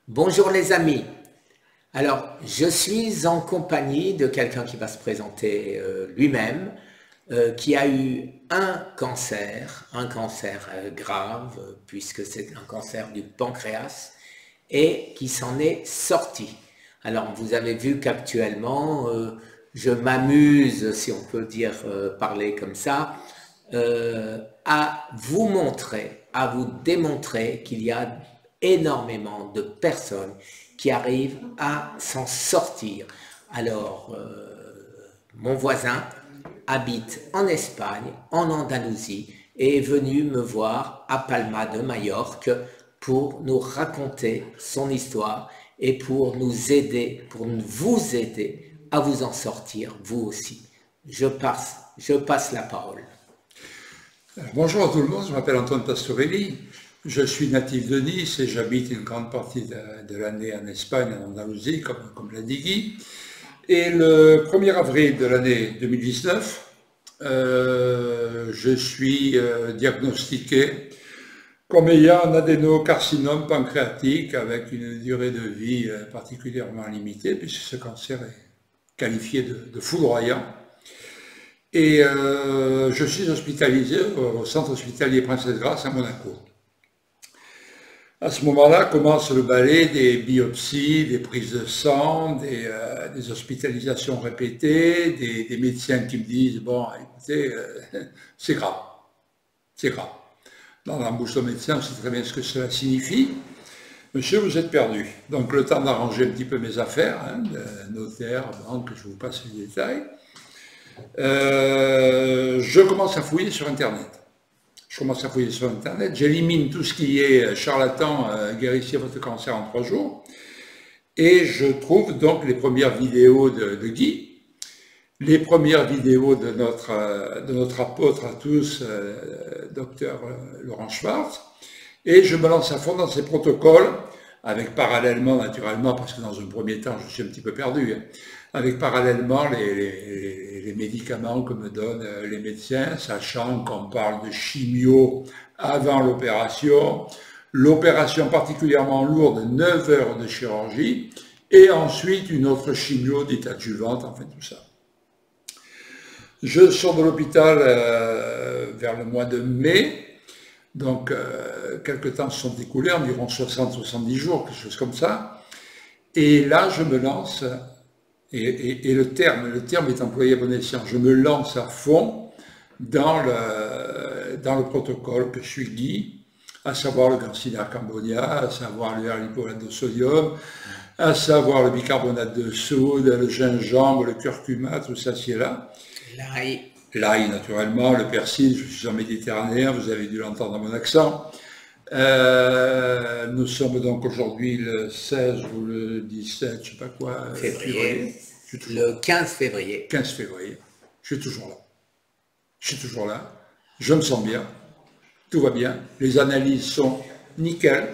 Bonjour les amis. Alors, je suis en compagnie de quelqu'un qui va se présenter lui-même, qui a eu un cancer grave, puisque c'est un cancer du pancréas, et qui s'en est sorti. Alors, vous avez vu qu'actuellement, je m'amuse, si on peut dire parler comme ça, à vous montrer, à vous démontrer qu'il y a énormément de personnes qui arrivent à s'en sortir. Alors, mon voisin habite en Espagne, en Andalousie, et est venu me voir à Palma de Majorque pour nous raconter son histoire et pour nous aider, pour vous aider à vous en sortir, vous aussi. Je passe la parole. Bonjour à tout le monde, je m'appelle Antoine Pastorelli, je suis natif de Nice et j'habite une grande partie de l'année en Espagne, en Andalousie, comme l'a dit Guy. Et le 1er avril de l'année 2019, je suis diagnostiqué comme ayant un adénocarcinome pancréatique avec une durée de vie particulièrement limitée, puisque ce cancer est qualifié de foudroyant. Et je suis hospitalisé au centre hospitalier Princesse Grasse à Monaco. À ce moment-là commence le balai des biopsies, des prises de sang, des hospitalisations répétées, des médecins qui me disent « bon, écoutez, c'est grave, c'est grave ». Dans la bouche d'un médecin, on sait très bien ce que cela signifie. Monsieur, vous êtes perdu. Donc le temps d'arranger un petit peu mes affaires, hein, notaire, banque, je vous passe les détails. Je commence à fouiller sur Internet. J'élimine tout ce qui est charlatan, guérissez votre cancer en 3 jours. Et je trouve donc les premières vidéos de Guy, les premières vidéos de notre apôtre à tous, docteur Laurent Schwartz. Et je me lance à fond dans ces protocoles, avec parallèlement, naturellement, parce que dans un premier temps, je suis un petit peu perdu, hein, avec parallèlement les médicaments que me donnent les médecins, sachant qu'on parle de chimio avant l'opération particulièrement lourde, 9 heures de chirurgie, et ensuite une autre chimio dite adjuvante, enfin tout ça. Je sors de l'hôpital vers le mois de mai, donc quelques temps se sont écoulés, environ 60-70 jours, quelque chose comme ça, et là je me lance. Et le terme est employé à bon escient. Je me lance à fond dans le protocole que suit Guy, à savoir le Garcinia cambogia, à savoir le hyaluronique de sodium, à savoir le bicarbonate de soude, le gingembre, le curcuma, tout ça, c'est là. L'ail, naturellement, le persil, je suis en méditerranéen, vous avez dû l'entendre dans mon accent. Nous sommes donc aujourd'hui le 16 ou le 17, je sais pas quoi, février. Le 15 février. 15 février. Je suis toujours là. Je me sens bien. Tout va bien. Les analyses sont nickel.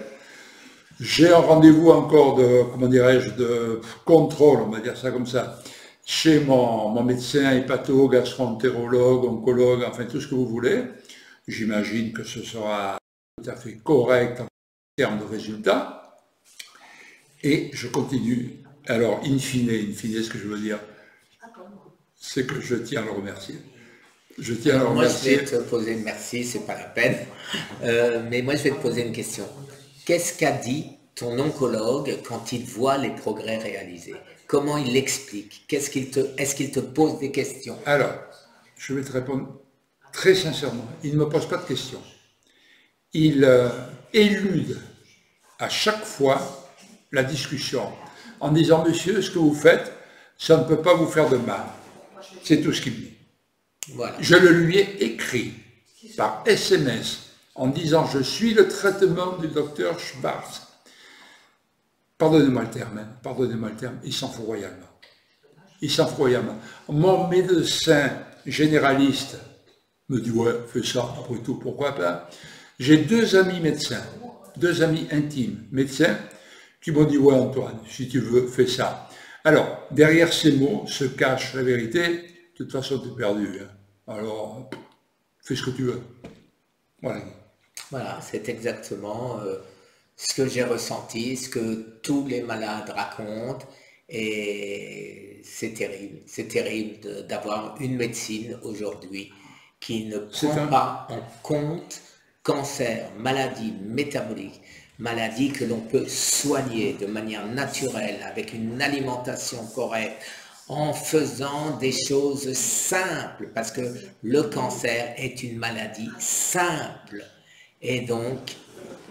J'ai un rendez-vous encore de, comment dirais-je, de contrôle, on va dire ça comme ça, chez mon médecin hépato, gastro-entérologue, oncologue, enfin tout ce que vous voulez. J'imagine que ce sera tout à fait correct en termes de résultats. Et je continue. Alors, in fine, ce que je veux dire, c'est que je tiens à le remercier. Moi, je vais te poser, merci, c'est pas la peine, mais moi, je vais te poser une question. Qu'est-ce qu'a dit ton oncologue quand il voit les progrès réalisés? Comment il l'explique? Est-ce qu'il te pose des questions? Alors, je vais te répondre très sincèrement. Il ne me pose pas de questions. Il élude à chaque fois la discussion en disant « Monsieur, ce que vous faites, ça ne peut pas vous faire de mal. » C'est tout ce qu'il me dit. Voilà. Je le lui ai écrit par SMS en disant « Je suis le traitement du docteur Schwartz. » Pardonnez-moi le terme, il s'en fout royalement. Mon médecin généraliste me dit « Ouais, fais ça, après tout, pourquoi pas ?» J'ai 2 amis médecins, 2 amis intimes médecins, qui m'ont dit « Ouais Antoine, si tu veux, fais ça. » Alors, derrière ces mots se cache la vérité. De toute façon, tu es perdu. Hein. Alors, fais ce que tu veux. Voilà. Voilà, c'est exactement ce que j'ai ressenti, ce que tous les malades racontent, et c'est terrible d'avoir une médecine aujourd'hui qui ne prend pas en compte cancer, maladie métabolique, maladie que l'on peut soigner de manière naturelle, avec une alimentation correcte, en faisant des choses simples, parce que le cancer est une maladie simple, et donc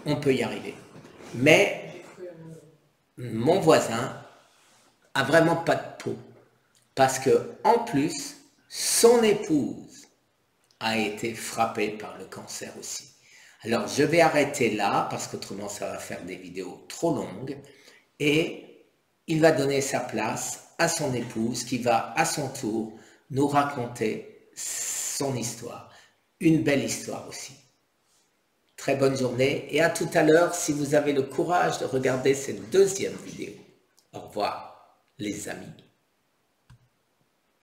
on peut y arriver. Mais mon voisin a vraiment pas de peau, parce que en plus, son épouse a été frappée par le cancer aussi. Alors, je vais arrêter là, parce qu'autrement, ça va faire des vidéos trop longues. Et il va donner sa place à son épouse, qui va, à son tour, nous raconter son histoire. Une belle histoire aussi. Très bonne journée, et à tout à l'heure, si vous avez le courage de regarder cette deuxième vidéo. Au revoir, les amis.